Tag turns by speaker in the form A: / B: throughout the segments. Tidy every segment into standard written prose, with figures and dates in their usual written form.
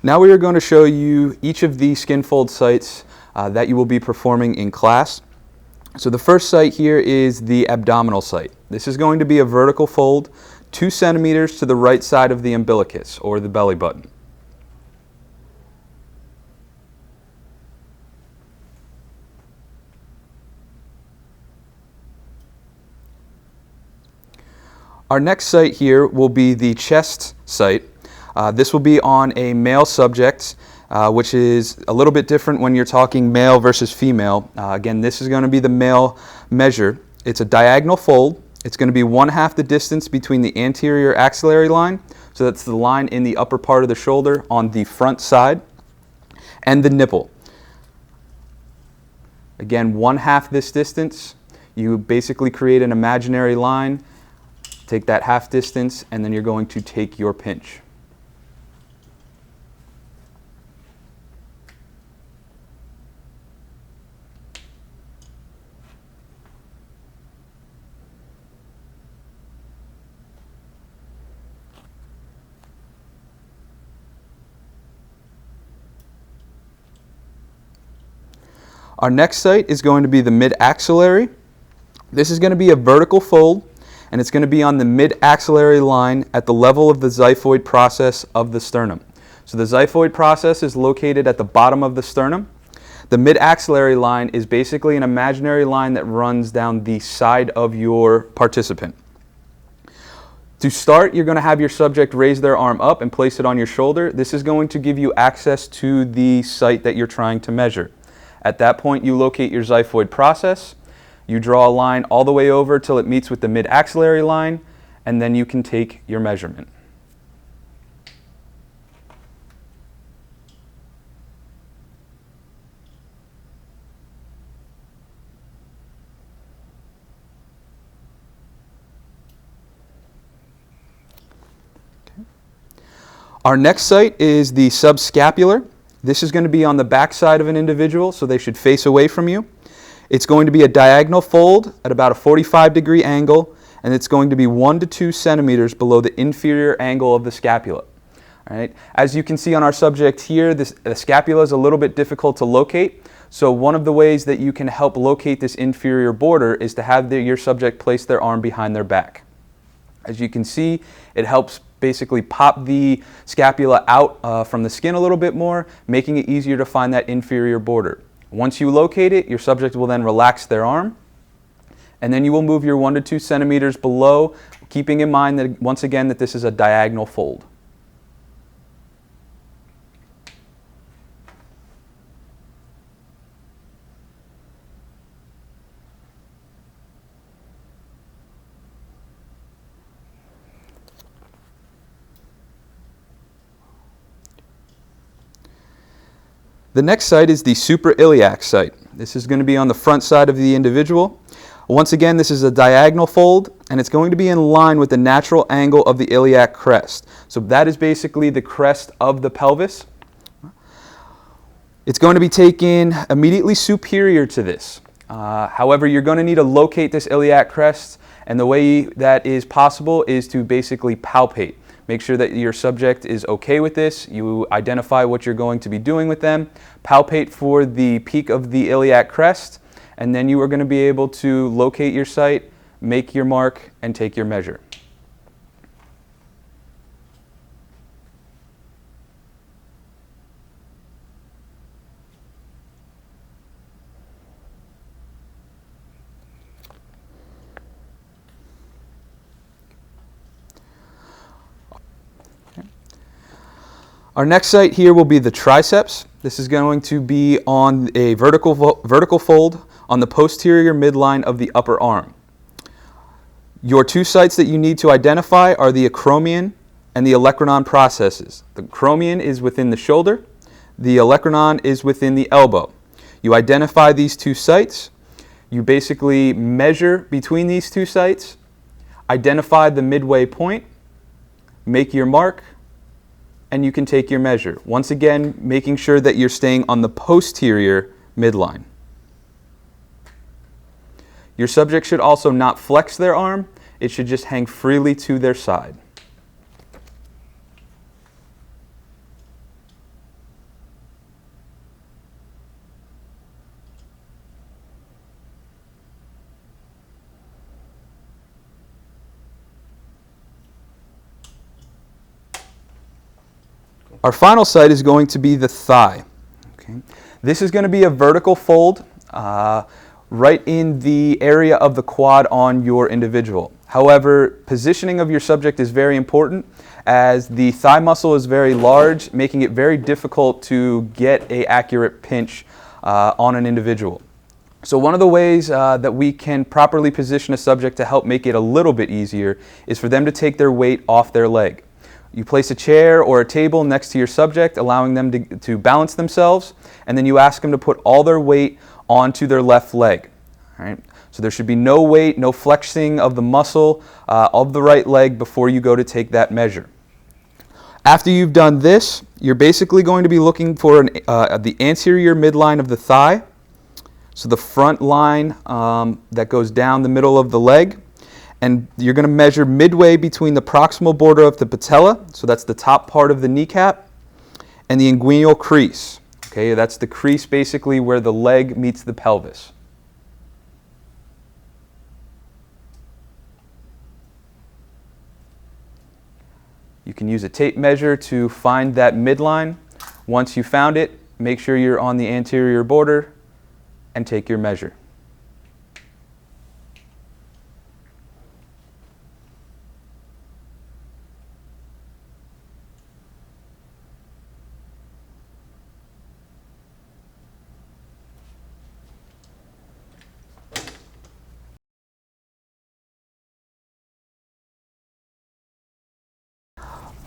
A: Now we are going to show you each of the skin fold sites that you will be performing in class. So the first site here is the abdominal site. This is going to be a vertical fold 2 centimeters to the right side of the umbilicus or the belly button. Our next site here will be the chest site. This will be on a male subject, which is a little bit different when you're talking male versus female. Again, this is going to be the male measure. It's a diagonal fold. It's going to be 1/2 the distance between the anterior axillary line, so that's the line in the upper part of the shoulder on the front side, and the nipple. Again, 1/2 this distance. You basically create an imaginary line, take that half distance, and then you're going to take your pinch. Our next site is going to be the midaxillary. This is going to be a vertical fold, and it's going to be on the midaxillary line at the level of the xiphoid process of the sternum. So the xiphoid process is located at the bottom of the sternum. The midaxillary line is basically an imaginary line that runs down the side of your participant. To start, you're going to have your subject raise their arm up and place it on your shoulder. This is going to give you access to the site that you're trying to measure. At that point, you locate your xiphoid process. You draw a line all the way over till it meets with the midaxillary line, and then you can take your measurement. Our next site is the subscapular. This is going to be on the back side of an individual, so they should face away from you. It's going to be a diagonal fold at about a 45-degree angle, and it's going to be 1 to 2 centimeters below the inferior angle of the scapula. All right. As you can see on our subject here, the scapula is a little bit difficult to locate, so one of the ways that you can help locate this inferior border is to have your subject place their arm behind their back. As you can see, it helps basically pop the scapula out from the skin a little bit more, making it easier to find that inferior border. Once you locate it, your subject will then relax their arm, and then you will move your 1 to 2 centimeters below, keeping in mind that once again that this is a diagonal fold. The next site is the suprailiac site. This is going to be on the front side of the individual. Once again, this is a diagonal fold, and it's going to be in line with the natural angle of the iliac crest. So that is basically the crest of the pelvis. It's going to be taken immediately superior to this. However, you're going to need to locate this iliac crest, and the way that is possible is to basically palpate. Make sure that your subject is okay with this. You identify what you're going to be doing with them. Palpate for the peak of the iliac crest, and then you are going to be able to locate your site, make your mark, and take your measure. Our next site here will be the triceps. This is going to be on a vertical fold on the posterior midline of the upper arm. Your 2 sites that you need to identify are the acromion and the olecranon processes. The acromion is within the shoulder. The olecranon is within the elbow. You identify these 2 sites. You basically measure between these 2 sites, identify the midway point, make your mark, and you can take your measure. Once again, making sure that you're staying on the posterior midline. Your subject should also not flex their arm. It should just hang freely to their side. Our final site is going to be the thigh. Okay. This is going to be a vertical fold right in the area of the quad on your individual. However, positioning of your subject is very important as the thigh muscle is very large, making it very difficult to get an accurate pinch on an individual. So one of the ways that we can properly position a subject to help make it a little bit easier is for them to take their weight off their leg. You place a chair or a table next to your subject, allowing them to balance themselves, and then you ask them to put all their weight onto their left leg. All right? So there should be no weight, no flexing of the muscle of the right leg before you go to take that measure. After you've done this, you're basically going to be looking for the anterior midline of the thigh, so the front line that goes down the middle of the leg. And you're going to measure midway between the proximal border of the patella, so that's the top part of the kneecap, and the inguinal crease. Okay, that's the crease basically where the leg meets the pelvis. You can use a tape measure to find that midline. Once you found it, make sure you're on the anterior border and take your measure.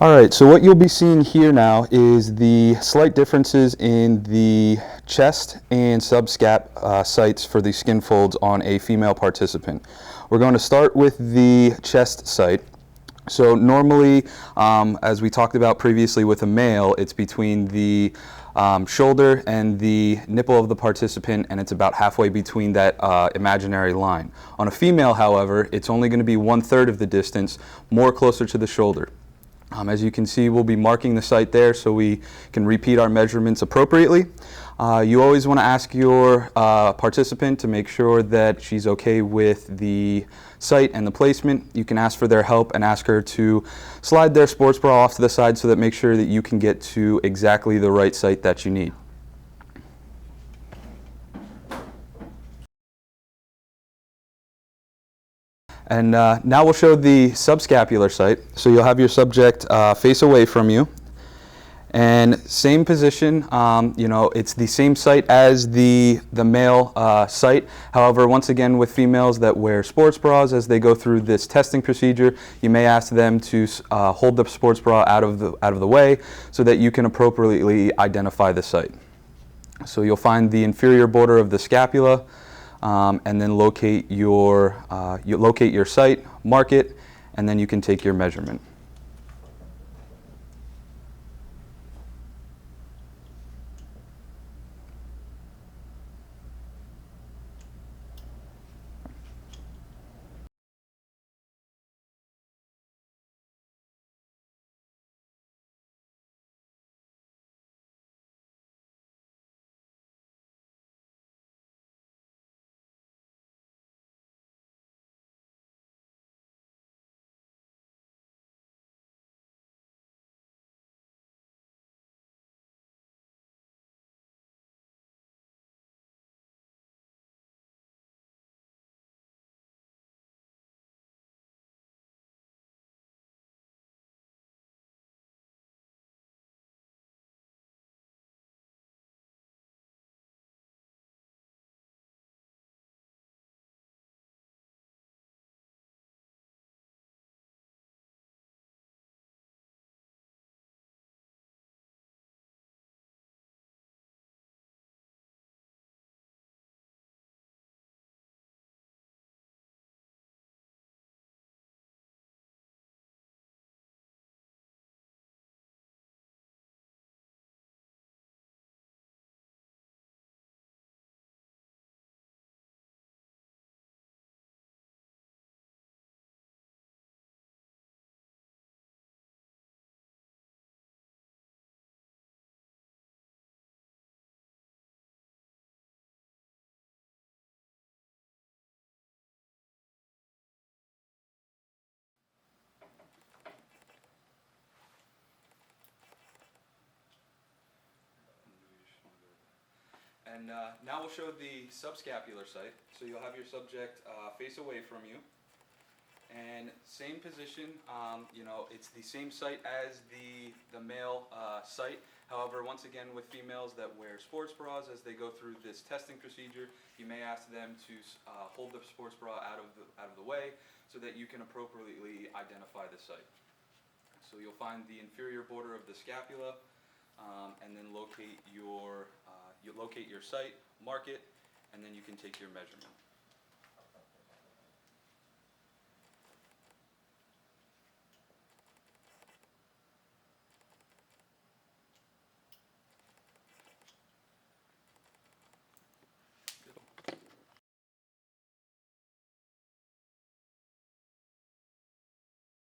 A: Alright, so what you'll be seeing here now is the slight differences in the chest and subscap sites for the skin folds on a female participant. We're going to start with the chest site. So normally, as we talked about previously with a male, it's between the shoulder and the nipple of the participant, and it's about halfway between that imaginary line. On a female, however, it's only going to be 1/3 of the distance, more closer to the shoulder. As you can see, we'll be marking the site there so we can repeat our measurements appropriately. You always want to ask your participant to make sure that she's okay with the site and the placement. You can ask for their help and ask her to slide their sports bra off to the side so that make sure that you can get to exactly the right site that you need. And now we'll show the subscapular site. So you'll have your subject face away from you. And same position, you know, it's the same site as the male site. However, once again, with females that wear sports bras, as they go through this testing procedure, you may ask them to hold the sports bra out of the way so that you can appropriately identify the site. So you'll find the inferior border of the scapula, and then locate your site, mark it, and then you can take your measurement. And now we'll show the subscapular site. So you'll have your subject face away from you. And same position, it's the same site as the male site. However, once again, with females that wear sports bras, as they go through this testing procedure, you may ask them to hold the sports bra out of the way so that you can appropriately identify the site. So you'll find the inferior border of the scapula, and then locate your site, mark it, and then you can take your measurement.